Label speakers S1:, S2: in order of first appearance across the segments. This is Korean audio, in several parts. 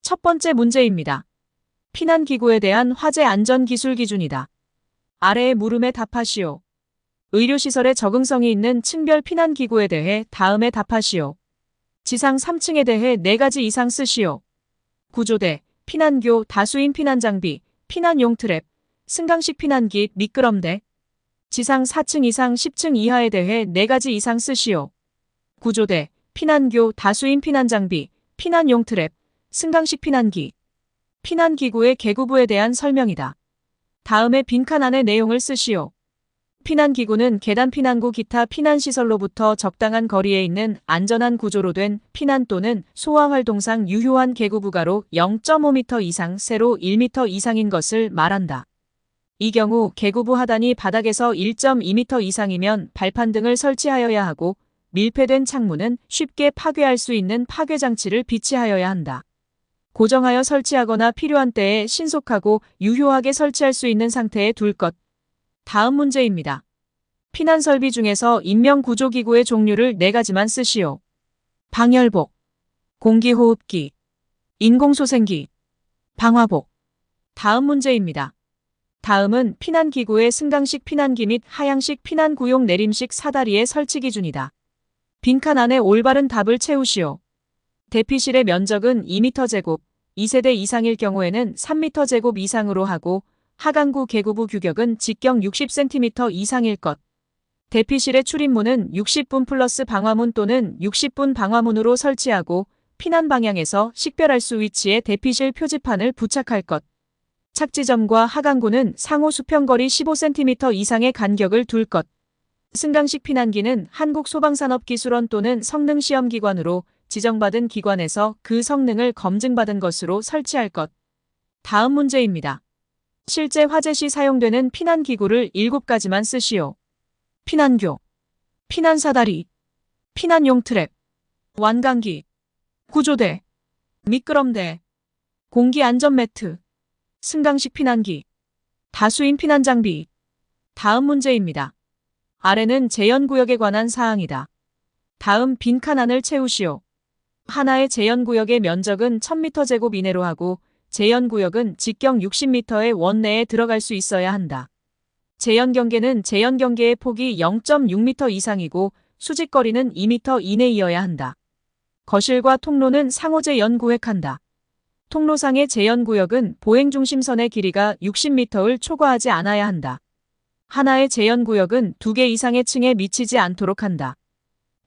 S1: 첫 번째 문제입니다. 피난기구에 대한 화재 안전 기술 기준이다. 아래의 물음에 답하시오. 의료시설에 적응성이 있는 층별 피난기구에 대해 다음에 답하시오. 지상 3층에 대해 4가지 이상 쓰시오. 구조대, 피난교, 다수인 피난장비, 피난용 트랩, 승강식 피난기, 미끄럼대. 지상 4층 이상 10층 이하에 대해 4가지 이상 쓰시오. 구조대, 피난교, 다수인 피난장비, 피난용 트랩, 승강식 피난기. 피난기구의 계구부에 대한 설명이다. 다음에 빈칸 안에 내용을 쓰시오. 피난기구는 계단 피난구 기타 피난시설로부터 적당한 거리에 있는 안전한 구조로 된 피난 또는 소화활동상 유효한 계구부가로 0.5m 이상, 세로 1m 이상인 것을 말한다. 이 경우 계구부 하단이 바닥에서 1.2m 이상이면 발판 등을 설치하여야 하고 밀폐된 창문은 쉽게 파괴할 수 있는 파괴장치를 비치하여야 한다. 고정하여 설치하거나 필요한 때에 신속하고 유효하게 설치할 수 있는 상태에 둘 것. 다음 문제입니다. 피난설비 중에서 인명구조기구의 종류를 4가지만 쓰시오. 방열복, 공기호흡기, 인공소생기, 방화복. 다음 문제입니다. 다음은 피난기구의 승강식 피난기 및 하향식 피난구용 내림식 사다리의 설치 기준이다. 빈칸 안에 올바른 답을 채우시오. 대피실의 면적은 2m², 2세대 이상일 경우에는 3m² 이상으로 하고 하강구 계구부 규격은 직경 60cm 이상일 것. 대피실의 출입문은 60분 플러스 방화문 또는 60분 방화문으로 설치하고 피난 방향에서 식별할 수 위치에 대피실 표지판을 부착할 것. 착지점과 하강구는 상호 수평거리 15cm 이상의 간격을 둘 것. 승강식 피난기는 한국소방산업기술원 또는 성능시험기관으로 지정받은 기관에서 그 성능을 검증받은 것으로 설치할 것. 다음 문제입니다. 실제 화재 시 사용되는 피난기구를 7가지만 쓰시오. 피난교, 피난사다리, 피난용 트랩, 완강기, 구조대, 미끄럼대, 공기안전매트, 승강식 피난기, 다수인 피난장비. 다음 문제입니다. 아래는 재현구역에 관한 사항이다. 다음 빈칸안을 채우시오. 하나의 재현구역의 면적은 1000m² 이내로 하고 재현구역은 직경 60m의 원 내에 들어갈 수 있어야 한다. 재현경계는 재현경계의 폭이 0.6m 이상이고 수직거리는 2m 이내이어야 한다. 거실과 통로는 상호재 연구획한다. 통로상의 재현구역은 보행중심선의 길이가 60m를 초과하지 않아야 한다. 하나의 재현구역은 2개 이상의 층에 미치지 않도록 한다.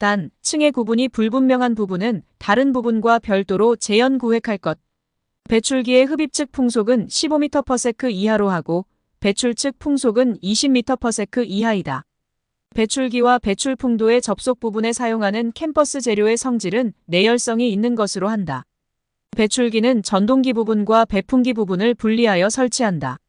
S1: 단, 층의 구분이 불분명한 부분은 다른 부분과 별도로 재현구획할 것. 배출기의 흡입 측 풍속은 15m/s 이하로 하고 배출 측 풍속은 20m/s 이하이다. 배출기와 배출풍도의 접속 부분에 사용하는 캠퍼스 재료의 성질은 내열성이 있는 것으로 한다. 배출기는 전동기 부분과 배풍기 부분을 분리하여 설치한다.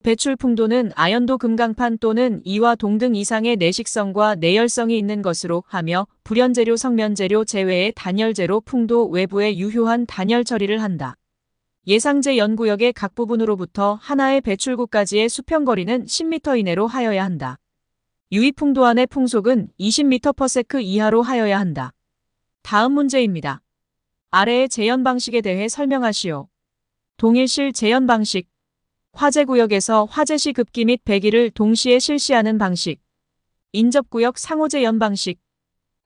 S1: 배출풍도는 아연도 금강판 또는 이와 동등 이상의 내식성과 내열성이 있는 것으로 하며 불연재료 성면재료 제외의 단열재로 풍도 외부에 유효한 단열 처리를 한다. 예상재 연구역의 각 부분으로부터 하나의 배출구까지의 수평거리는 10m 이내로 하여야 한다. 유입풍도 안의 풍속은 20m/s 이하로 하여야 한다. 다음 문제입니다. 아래의 재현 방식에 대해 설명하시오. 동일실 재현 방식. 화재구역에서 화재시 급기 및 배기를 동시에 실시하는 방식. 인접구역 상호재현 방식.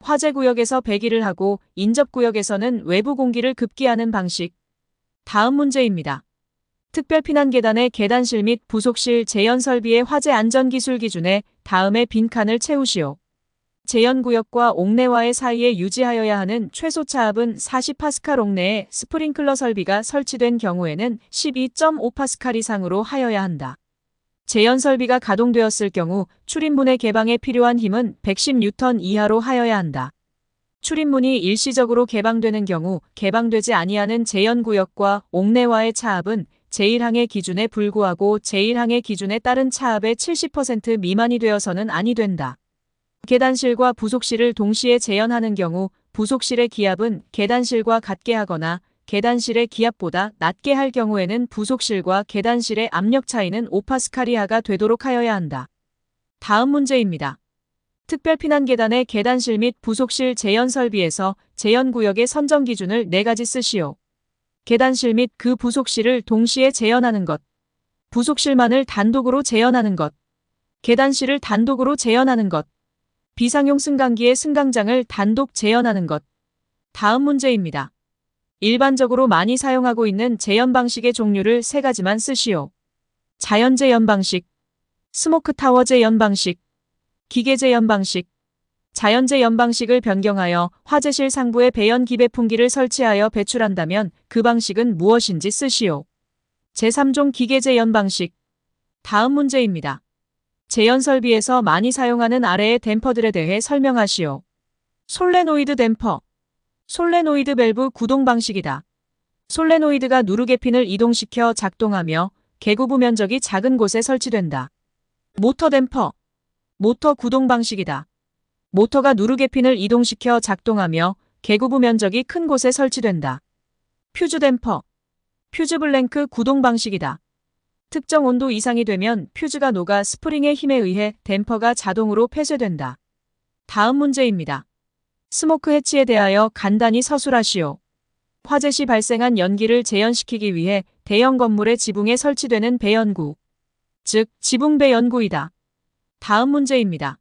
S1: 화재구역에서 배기를 하고 인접구역에서는 외부 공기를 급기하는 방식. 다음 문제입니다. 특별피난계단의 계단실 및 부속실 재현 설비의 화재 안전기술 기준에 다음의 빈칸을 채우시오. 재현구역과 옥내와의 사이에 유지하여야 하는 최소 차압은 40파스칼 옥내에 스프링클러 설비가 설치된 경우에는 12.5파스칼 이상으로 하여야 한다. 재현 설비가 가동되었을 경우 출입문의 개방에 필요한 힘은 110N 이하로 하여야 한다. 출입문이 일시적으로 개방되는 경우 개방되지 아니하는 재현구역과 옥내와의 차압은 제1항의 기준에 불구하고 제1항의 기준에 따른 차압의 70% 미만이 되어서는 아니 된다. 계단실과 부속실을 동시에 재현하는 경우 부속실의 기압은 계단실과 같게 하거나 계단실의 기압보다 낮게 할 경우에는 부속실과 계단실의 압력 차이는 5파스칼 이하가 되도록 하여야 한다. 다음 문제입니다. 특별피난계단의 계단실 및 부속실 재현 설비에서 재현구역의 선정 기준을 4가지 쓰시오. 계단실 및 그 부속실을 동시에 재현하는 것. 부속실만을 단독으로 재현하는 것. 계단실을 단독으로 재현하는 것. 비상용 승강기의 승강장을 단독 재현하는 것. 다음 문제입니다. 일반적으로 많이 사용하고 있는 재현 방식의 종류를 3가지만 쓰시오. 자연 재현 방식, 스모크 타워 재현 방식, 기계 재현 방식. 자연 재현 방식을 변경하여 화재실 상부에 배연 기배풍기를 설치하여 배출한다면 그 방식은 무엇인지 쓰시오. 제3종 기계 재현 방식. 다음 문제입니다. 재현 설비에서 많이 사용하는 아래의 댐퍼들에 대해 설명하시오. 솔레노이드 댐퍼. 솔레노이드 밸브 구동 방식이다. 솔레노이드가 누르개핀을 이동시켜 작동하며 개구부 면적이 작은 곳에 설치된다. 모터 댐퍼. 모터 구동 방식이다. 모터가 누르개핀을 이동시켜 작동하며 개구부 면적이 큰 곳에 설치된다. 퓨즈 댐퍼. 퓨즈 블랭크 구동 방식이다. 특정 온도 이상이 되면 퓨즈가 녹아 스프링의 힘에 의해 댐퍼가 자동으로 폐쇄된다. 다음 문제입니다. 스모크 해치에 대하여 간단히 서술하시오. 화재 시 발생한 연기를 재현시키기 위해 대형 건물의 지붕에 설치되는 배연구, 즉 지붕 배연구이다. 다음 문제입니다.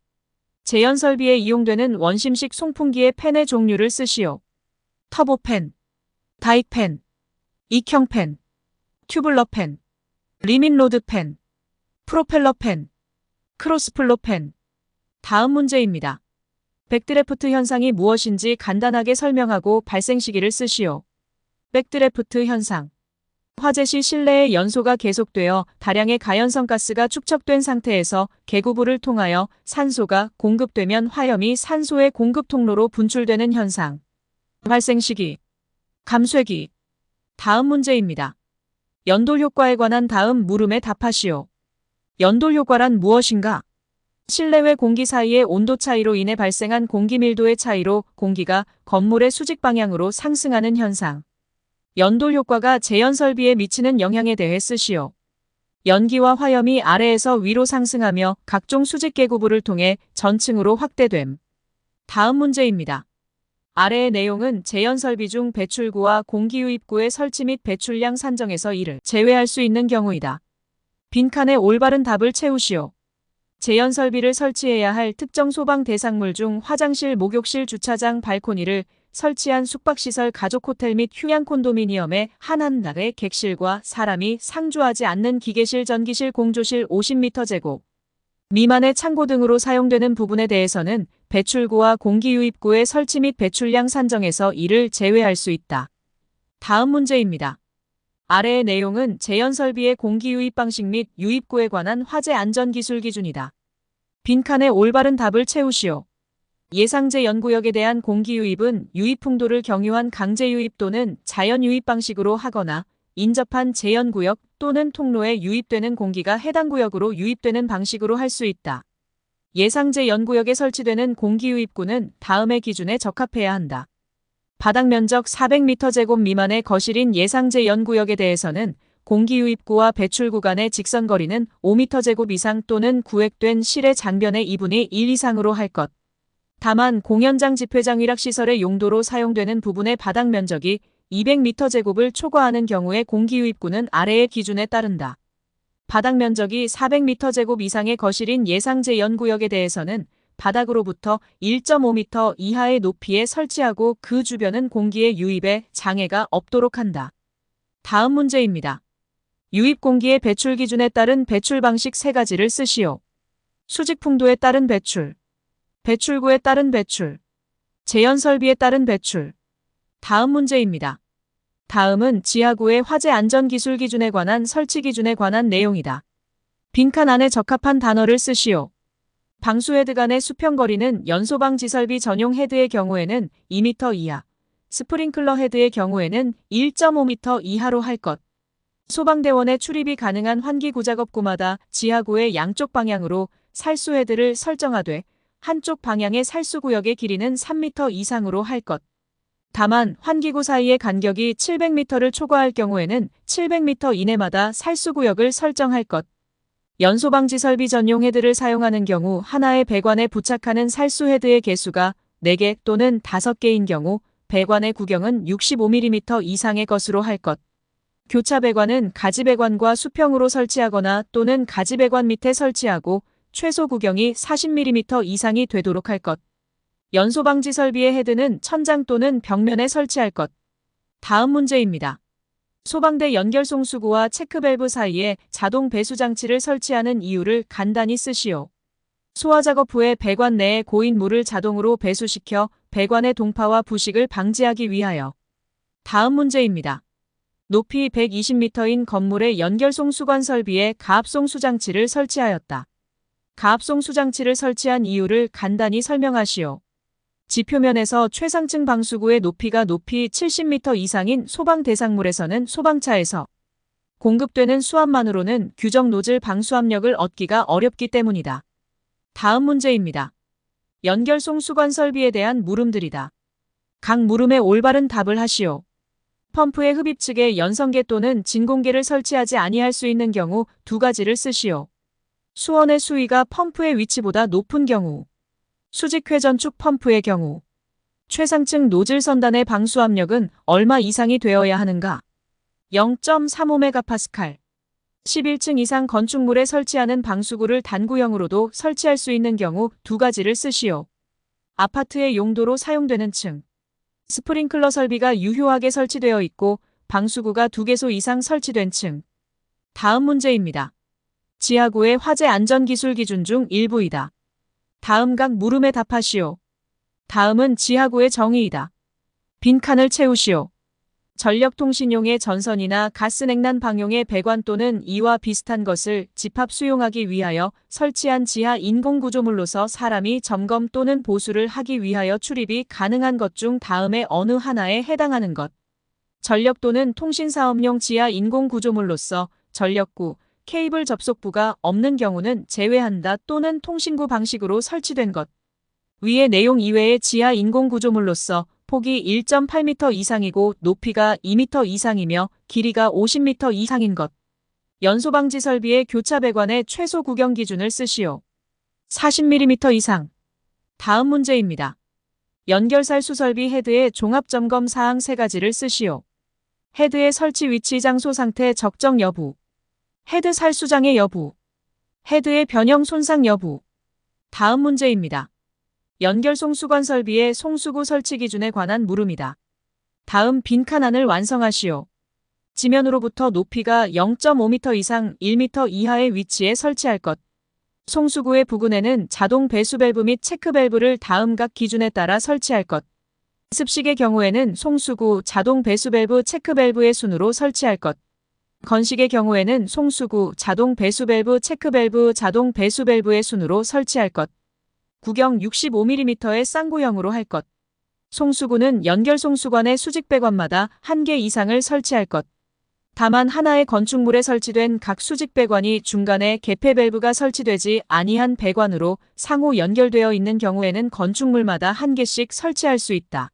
S1: 재현 설비에 이용되는 원심식 송풍기의 팬의 종류를 쓰시오. 터보팬, 다이팬, 익형팬, 튜블러팬, 리밋로드팬, 프로펠러팬, 크로스플로팬. 다음 문제입니다. 백드래프트 현상이 무엇인지 간단하게 설명하고 발생 시기를 쓰시오. 백드래프트 현상. 화재 시 실내의 연소가 계속되어 다량의 가연성 가스가 축적된 상태에서 개구부를 통하여 산소가 공급되면 화염이 산소의 공급 통로로 분출되는 현상. 발생 시기. 감쇄기. 다음 문제입니다. 연돌 효과에 관한 다음 물음에 답하시오. 연돌 효과란 무엇인가? 실내외 공기 사이의 온도 차이로 인해 발생한 공기 밀도의 차이로 공기가 건물의 수직 방향으로 상승하는 현상. 연돌 효과가 재현 설비에 미치는 영향에 대해 쓰시오. 연기와 화염이 아래에서 위로 상승하며 각종 수직 개구부를 통해 전층으로 확대됨. 다음 문제입니다. 아래의 내용은 재현 설비 중 배출구와 공기 유입구의 설치 및 배출량 산정에서 이를 제외할 수 있는 경우이다. 빈칸에 올바른 답을 채우시오. 재현 설비를 설치해야 할 특정 소방 대상물 중 화장실, 목욕실, 주차장, 발코니를 설치한 숙박시설, 가족호텔 및 휴양 콘도미니엄의 한 날의 객실과 사람이 상주하지 않는 기계실, 전기실, 공조실 50m2 미만의 창고 등으로 사용되는 부분에 대해서는 배출구와 공기 유입구의 설치 및 배출량 산정에서 이를 제외할 수 있다. 다음 문제입니다. 아래의 내용은 재현 설비의 공기 유입 방식 및 유입구에 관한 화재 안전 기술 기준이다. 빈칸에 올바른 답을 채우시오. 예상재 연구역에 대한 공기 유입은 유입 풍도를 경유한 강제 유입 또는 자연 유입 방식으로 하거나 인접한 재현 구역 또는 통로에 유입되는 공기가 해당 구역으로 유입되는 방식으로 할 수 있다. 예상재 연구역에 설치되는 공기 유입구는 다음의 기준에 적합해야 한다. 바닥 면적 400m2 미만의 거실인 예상재 연구역에 대해서는 공기 유입구와 배출 구간의 직선 거리는 5m2 이상 또는 구획된 실의 장변의 2분의 1 이상으로 할 것. 다만 공연장, 집회장, 위락시설의 용도로 사용되는 부분의 바닥 면적이 200m2을 초과하는 경우에 공기 유입구는 아래의 기준에 따른다. 바닥 면적이 400m2 이상의 거실인 예상재 연구역에 대해서는 바닥으로부터 1.5m 이하의 높이에 설치하고 그 주변은 공기의 유입에 장애가 없도록 한다. 다음 문제입니다. 유입 공기의 배출 기준에 따른 배출 방식 3가지를 쓰시오. 수직 풍도에 따른 배출, 배출구에 따른 배출, 재현 설비에 따른 배출. 다음 문제입니다. 다음은 지하구의 화재 안전 기술 기준에 관한 설치 기준에 관한 내용이다. 빈칸 안에 적합한 단어를 쓰시오. 방수 헤드 간의 수평 거리는 연소방지 설비 전용 헤드의 경우에는 2m 이하, 스프링클러 헤드의 경우에는 1.5m 이하로 할 것. 소방대원의 출입이 가능한 환기구 작업구마다 지하구의 양쪽 방향으로 살수 헤드를 설정하되 한쪽 방향의 살수구역의 길이는 3m 이상으로 할 것. 다만 환기구 사이의 간격이 700m를 초과할 경우에는 700m 이내마다 살수구역을 설정할 것. 연소방지 설비 전용 헤드를 사용하는 경우 하나의 배관에 부착하는 살수 헤드의 개수가 4개 또는 5개인 경우 배관의 구경은 65mm 이상의 것으로 할 것. 교차 배관은 가지 배관과 수평으로 설치하거나 또는 가지 배관 밑에 설치하고 최소 구경이 40mm 이상이 되도록 할 것. 연소 방지 설비의 헤드는 천장 또는 벽면에 설치할 것. 다음 문제입니다. 소방대 연결 송수구와 체크밸브 사이에 자동 배수 장치를 설치하는 이유를 간단히 쓰시오. 소화 작업 후에 배관 내에 고인 물을 자동으로 배수시켜 배관의 동파와 부식을 방지하기 위하여. 다음 문제입니다. 높이 120m인 건물의 연결송 수관 설비에 가압송 수장치를 설치하였다. 가압송 수장치를 설치한 이유를 간단히 설명하시오. 지표면에서 최상층 방수구의 높이가 높이 70m 이상인 소방 대상물에서는 소방차에서 공급되는 수압만으로는 규정 노즐 방수압력을 얻기가 어렵기 때문이다. 다음 문제입니다. 연결송 수관 설비에 대한 물음들이다. 각 물음에 올바른 답을 하시오. 펌프의 흡입 측에 연성계 또는 진공계를 설치하지 아니할 수 있는 경우 두 가지를 쓰시오. 수원의 수위가 펌프의 위치보다 높은 경우, 수직회전축 펌프의 경우, 최상층 노즐 선단의 방수압력은 얼마 이상이 되어야 하는가? 0.35MPa. 11층 이상 건축물에 설치하는 방수구를 단구형으로도 설치할 수 있는 경우 두 가지를 쓰시오. 아파트의 용도로 사용되는 층. 스프링클러 설비가 유효하게 설치되어 있고 방수구가 2개소 이상 설치된 층. 다음 문제입니다. 지하구의 화재 안전기술 기준 중 일부이다. 다음 각 물음에 답하시오. 다음은 지하구의 정의이다. 빈칸을 채우시오. 전력통신용의 전선이나 가스냉난 방용의 배관 또는 이와 비슷한 것을 집합 수용하기 위하여 설치한 지하 인공구조물로서 사람이 점검 또는 보수를 하기 위하여 출입이 가능한 것 중 다음에 어느 하나에 해당하는 것. 전력 또는 통신사업용 지하 인공구조물로서 전력구, 케이블 접속부가 없는 경우는 제외한다 또는 통신구 방식으로 설치된 것. 위의 내용 이외의 지하 인공구조물로서 폭이 1.8m 이상이고 높이가 2m 이상이며 길이가 50m 이상인 것. 연소방지 설비의 교차 배관의 최소 구경 기준을 쓰시오. 40mm 이상. 다음 문제입니다. 연결살 수설비 헤드의 종합점검 사항 3가지를 쓰시오. 헤드의 설치 위치 장소 상태 적정 여부, 헤드 살수장애 여부, 헤드의 변형 손상 여부. 다음 문제입니다. 연결송 수관 설비의 송수구 설치 기준에 관한 물음이다. 다음 빈칸안을 완성하시오. 지면으로부터 높이가 0.5m 이상 1m 이하의 위치에 설치할 것. 송수구의 부근에는 자동 배수 밸브 및 체크 밸브를 다음 각 기준에 따라 설치할 것. 습식의 경우에는 송수구, 자동 배수 밸브, 체크 밸브의 순으로 설치할 것. 건식의 경우에는 송수구, 자동 배수 밸브, 체크 밸브, 자동 배수 밸브의 순으로 설치할 것. 구경 65mm의 쌍구형으로 할 것. 송수구는 연결 송수관의 수직 배관마다 1개 이상을 설치할 것. 다만 하나의 건축물에 설치된 각 수직 배관이 중간에 개폐 밸브가 설치되지 아니한 배관으로 상호 연결되어 있는 경우에는 건축물마다 1개씩 설치할 수 있다.